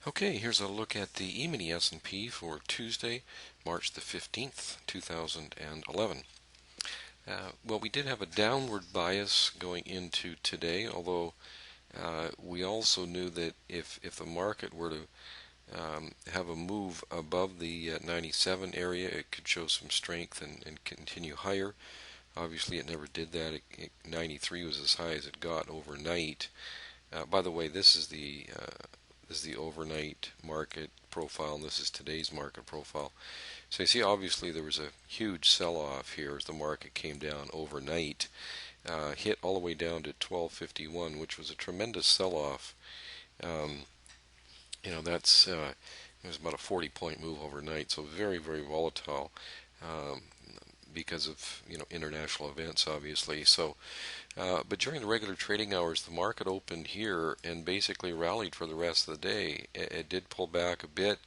Okay, here's a look at the emini S&P for Tuesday, March the 15th, 2011. Well, we did have a downward bias going into today, although we also knew that if the market were to have a move above the 97 area, it could show some strength and continue higher. Obviously, it never did that. 93 was as high as it got overnight. By the way, this is the overnight market profile, and this is today's market profile. So you see, obviously there was a huge sell-off here as the market came down overnight, hit all the way down to 1251, which was a tremendous sell-off. That's it was about a 40-point move overnight, so very, very volatile. Because of international events, obviously. So, but during the regular trading hours, the market opened here and basically rallied for the rest of the day. It did pull back a bit,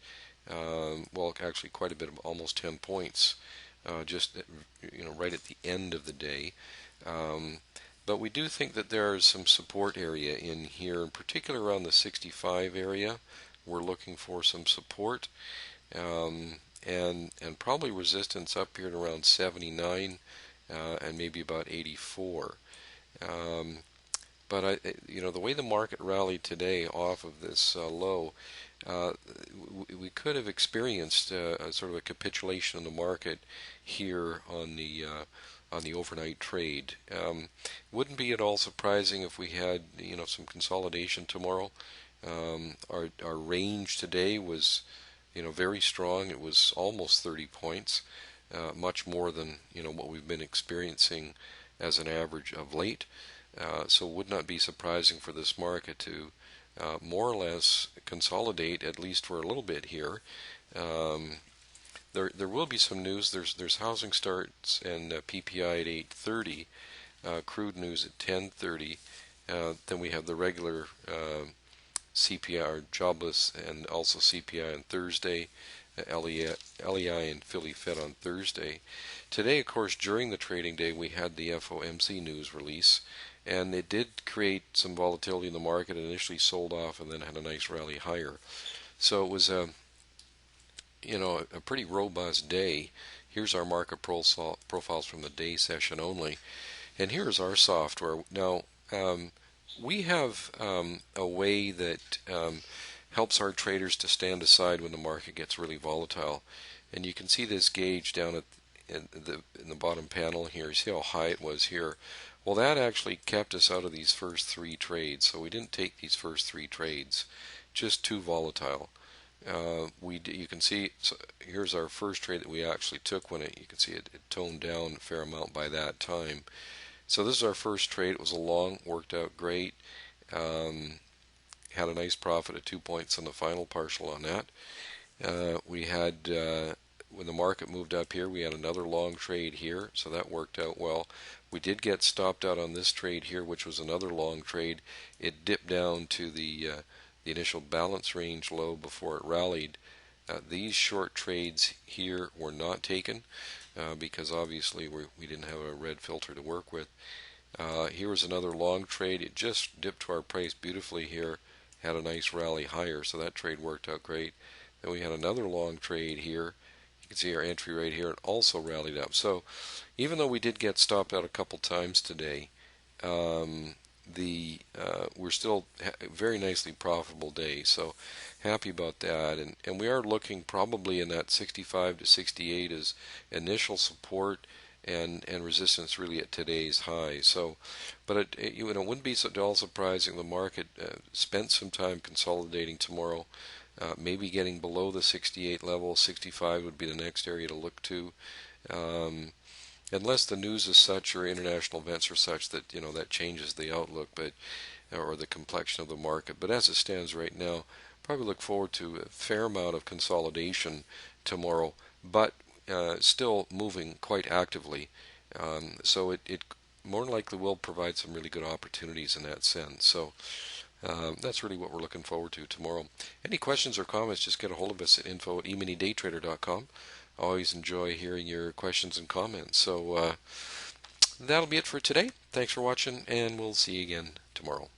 well, actually quite a bit, almost 10 points, just right at the end of the day. But we do think that there is some support area in here, in particular around the 65 area. We're looking for some support. And probably resistance up here at around 79 and maybe about 84. But the way the market rallied today off of this low, we could have experienced a sort of a capitulation in the market here on the overnight trade. Wouldn't be at all surprising if we had some consolidation tomorrow. Our range today was very strong. It was almost 30 points, much more than what we've been experiencing as an average of late. So it would not be surprising for this market to more or less consolidate, at least for a little bit here. There will be some news. There's housing starts and PPI at 8:30, crude news at 10:30. Then we have the regular CPI, or jobless, and also CPI on Thursday, LEI and Philly Fed on Thursday. Today, of course, during the trading day, we had the FOMC news release, and it did create some volatility in the market. It initially sold off and then had a nice rally higher. So it was a pretty robust day. Here's our market profiles from the day session only, and here's our software. Now, we have a way that helps our traders to stand aside when the market gets really volatile. And you can see this gauge down in the bottom panel here. You see how high it was here. Well, that actually kept us out of these first three trades. So we didn't take these first three trades, just too volatile. You can see, so here's our first trade that we actually took when you can see it toned down a fair amount by that time. So this is our first trade. It was a long, worked out great. Had a nice profit at 2 points on the final partial on that. We had, when the market moved up here, we had another long trade here, so that worked out well. We did get stopped out on this trade here, which was another long trade. It dipped down to the initial balance range low before it rallied. These short trades here were not taken because obviously we didn't have a red filter to work with. Here was another long trade. It just dipped to our price beautifully here, had a nice rally higher, so that trade worked out great. Then we had another long trade here. You can see our entry right here, and also rallied up. So even though we did get stopped out a couple times today, we're still very nicely profitable day. So happy about that, and we are looking probably in that 65 to 68 as initial support and resistance really at today's high. So, but it wouldn't be at all surprising the market spent some time consolidating tomorrow, maybe getting below the 68 level. 65 would be the next area to look to. Unless the news is such or international events are such that that changes the outlook, or the complexion of the market. But as it stands right now, probably look forward to a fair amount of consolidation tomorrow, but still moving quite actively. So it more than likely will provide some really good opportunities in that sense. So that's really what we're looking forward to tomorrow. Any questions or comments, just get a hold of us at info@eminidaytrader.com. Always enjoy hearing your questions and comments. So that'll be it for today. Thanks for watching, and we'll see you again tomorrow.